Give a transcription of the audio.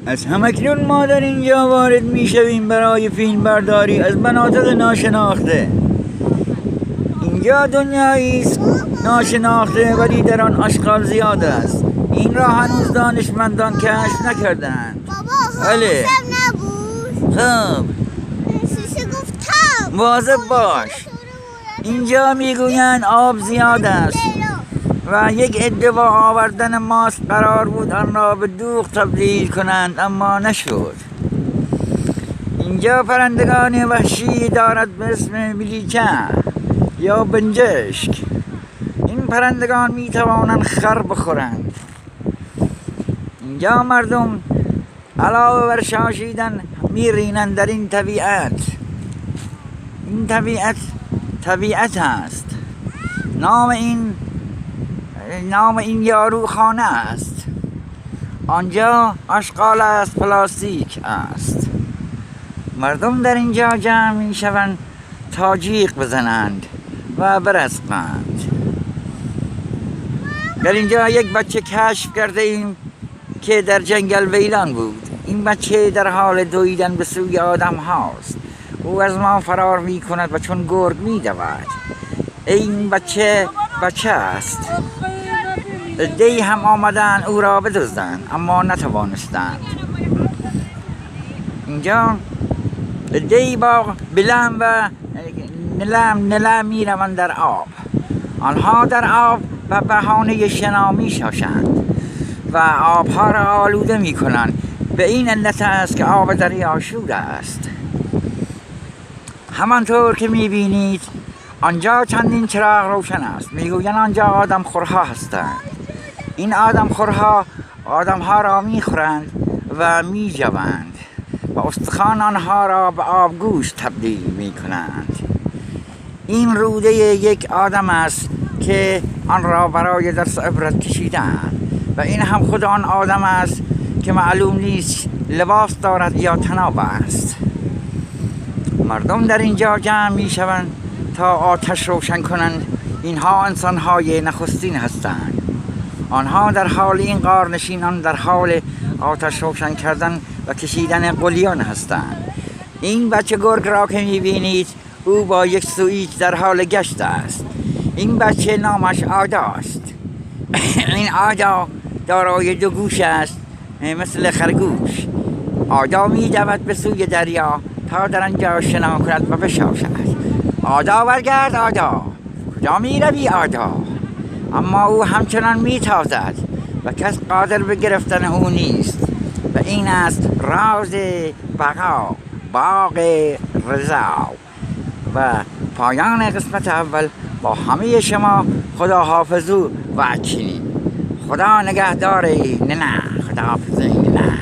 از همکنون ما در اینجا وارد میشویم برای فیلم برداری از مناطق ناشناخته. اینجا دنیایی است ناشناخته ولی در آن اشغال زیاد است. این را هنوز دانشمندان کشف نکردند. بابا بله. نبود. خب شیشه گفتم. مواظب باش. اینجا میگویند آب زیاد است و یک عده با آوردن ماست قرار بود آن را به دوغ تبدیل کنند اما نشد. اینجا پرندگان وحشی دارد به اسم ملیکه یا بنجشک. این پرندگان می توانند خر بخورند. اینجا مردم علاوه بر شاشیدن می رینند در این طبیعت. این طبیعت است. نام این یارو خانه است. آنجا اشغال است، پلاستیک است. مردم در اینجا جمع می شوند تا جیغ بزنند و برقصند. در اینجا یک بچه کشف کرده ایم که در جنگل ویلان بود. این بچه در حال دویدن به سوی آدم هاست. او از ما فرار می کند و چون گرگ می دود. این بچه است. دی هم آمدن او را بدزدند اما نتوانستند. اینجا دی با بلم و نلم می روند در آب. آنها در آب و بهانه شنا می شاشند و آبها را آلوده می کنند. به این علت است که آب دریا شور است. همانطور که می بینید آنجا چندین چراغ روشن است. می گویند آنجا آدم خورها هستند. این آدم خورها آدمها را می خورند و می جوند و استخوان آنها را به آبگوشت تبدیل می کنند. این روده یک آدم است که آن را برای درس عبرت کشیدند و این هم خود آن آدم است که معلوم نیست لباس دارد یا تناب است. مردم در اینجا جمع می شوند تا آتش روشن کنند. اینها انسان‌های نخستین هستند. آنها در حال این غارنشینان در حال آتش روشن کردن و کشیدن قلیان هستند. این بچه گرگ را که می بینید او با یک سوئیچ در حال گشت است. این بچه نامش آدا است. این آدا دارای دو گوش است مثل خرگوش. آدا می دود به سوی دریا تا در آنجا شنا کند و بشاشد. آدا برگرد آدا، کجا می روی آدا؟ اما او همچنان می تازد و کس قادر به گرفتن او نیست. و این است راز بقا، باغ رضا. و پایان قسمت اول. با همه شما خدا حافظو و چینی. خدا نگهدار. نه خدا حافظ. نه